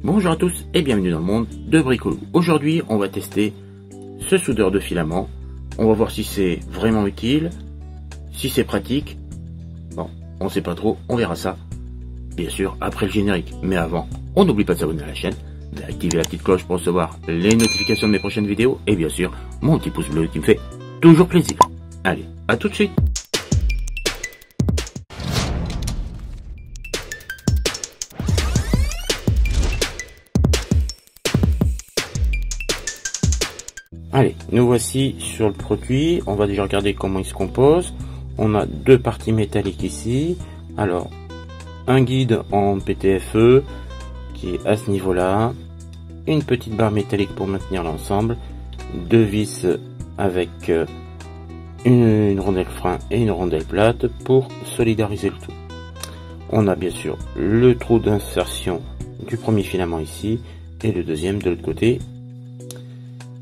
Bonjour à tous et bienvenue dans le monde de Bricolou. Aujourd'hui on va tester ce soudeur de filament. On va voir si c'est vraiment utile, si c'est pratique. Bon, on sait pas trop, on verra ça bien sûr après le générique. Mais avant, on n'oublie pas de s'abonner à la chaîne, d'activer la petite cloche pour recevoir les notifications de mes prochaines vidéos et bien sûr mon petit pouce bleu qui me fait toujours plaisir. Allez, à tout de suite. Allez, nous voici sur le produit. On va déjà regarder comment il se compose. On a deux parties métalliques ici. Alors, un guide en PTFE qui est à ce niveau-là. Une petite barre métallique pour maintenir l'ensemble. Deux vis avec une rondelle frein et une rondelle plate pour solidariser le tout. On a bien sûr le trou d'insertion du premier filament ici et le deuxième de l'autre côté,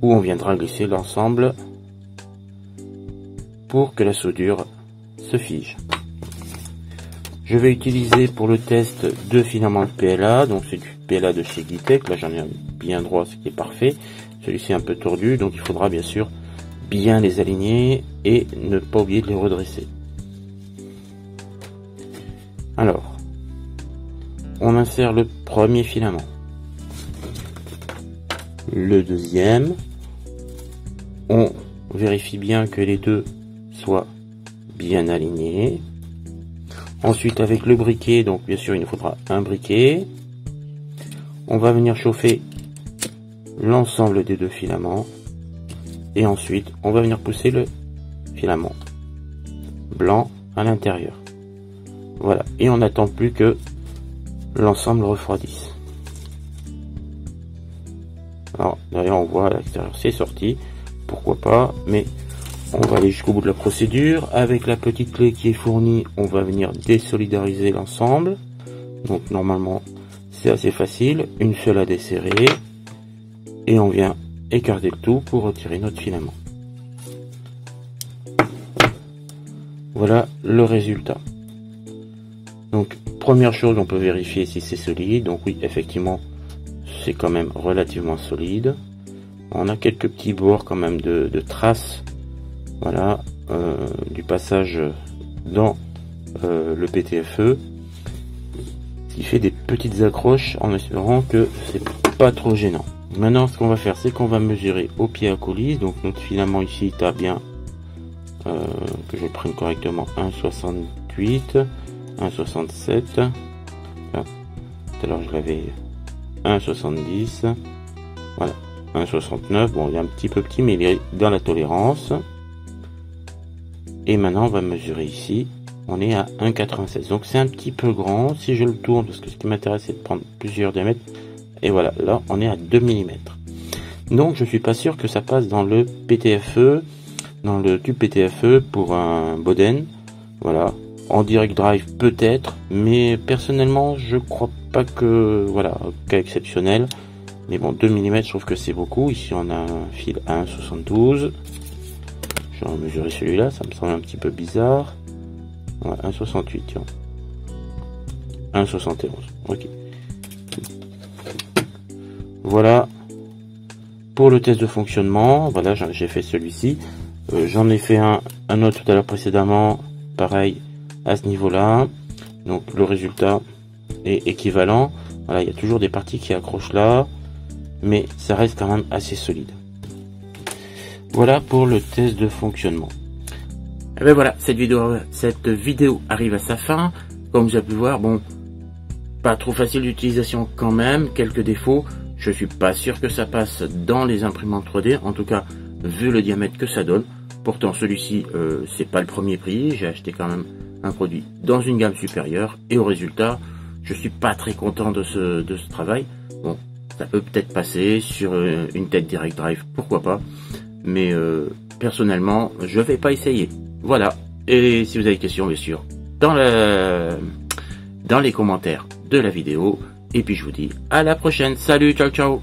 où on viendra glisser l'ensemble pour que la soudure se fige. Je vais utiliser pour le test deux filaments de PLA, donc c'est du PLA de chez Guitec, là j'en ai un bien droit, ce qui est parfait. Celui-ci est un peu tordu, donc il faudra bien sûr bien les aligner et ne pas oublier de les redresser. Alors, on insère le premier filament, le deuxième. On vérifie bien que les deux soient bien alignés. Ensuite, avec le briquet, donc bien sûr il nous faudra un briquet. On va venir chauffer l'ensemble des deux filaments. Et ensuite, on va venir pousser le filament blanc à l'intérieur. Voilà, et on n'attend plus que l'ensemble refroidisse. Alors, d'ailleurs, on voit à l'extérieur, c'est sorti. Pourquoi pas, mais on va aller jusqu'au bout de la procédure. Avec la petite clé qui est fournie, on va venir désolidariser l'ensemble. Donc normalement c'est assez facile, une seule à desserrer et on vient écarter le tout pour retirer notre filament. Voilà le résultat. Donc première chose, on peut vérifier si c'est solide. Donc oui, effectivement c'est quand même relativement solide. On a quelques petits bords quand même de traces, voilà, du passage dans le PTFE, qui fait des petites accroches en espérant que c'est pas trop gênant. Maintenant, ce qu'on va faire, c'est qu'on va mesurer au pied à coulisse. Donc notre filament ici est à bien, que je prenne correctement, 1,68, 1,67. Tout à l'heure je l'avais 1,70, voilà. 1,69, bon il est un petit peu petit mais il est dans la tolérance. Et maintenant on va mesurer ici, on est à 1,96, donc c'est un petit peu grand. Si je le tourne, parce que ce qui m'intéresse c'est de prendre plusieurs diamètres, et voilà, là on est à 2 mm. Donc je suis pas sûr que ça passe dans le PTFE, dans le tube PTFE pour un Boden. Voilà, en direct drive peut-être, mais personnellement je crois pas que, voilà, cas exceptionnel. Mais bon, 2 mm, je trouve que c'est beaucoup. Ici, on a un fil à 1,72. Je vais mesurer celui-là, ça me semble un petit peu bizarre. Ouais, 1,68, tiens. 1,71, ok. Voilà pour le test de fonctionnement. Voilà, j'ai fait celui-ci. J'en ai fait un autre tout à l'heure précédemment, pareil, à ce niveau-là. Donc, le résultat est équivalent. Voilà, il y a toujours des parties qui accrochent là, mais ça reste quand même assez solide. Voilà pour le test de fonctionnement. Et ben voilà, cette vidéo arrive à sa fin. Comme vous avez pu voir, bon, pas trop facile d'utilisation quand même, quelques défauts. Je suis pas sûr que ça passe dans les imprimantes 3D, en tout cas vu le diamètre que ça donne. Pourtant celui-ci c'est pas le premier prix, j'ai acheté quand même un produit dans une gamme supérieure et au résultat je suis pas très content de ce travail. Bon, ça peut peut-être passer sur une tête direct drive, pourquoi pas, mais personnellement je vais pas essayer. Voilà, et si vous avez des questions bien sûr dans les commentaires de la vidéo, et puis je vous dis à la prochaine. Salut, ciao ciao.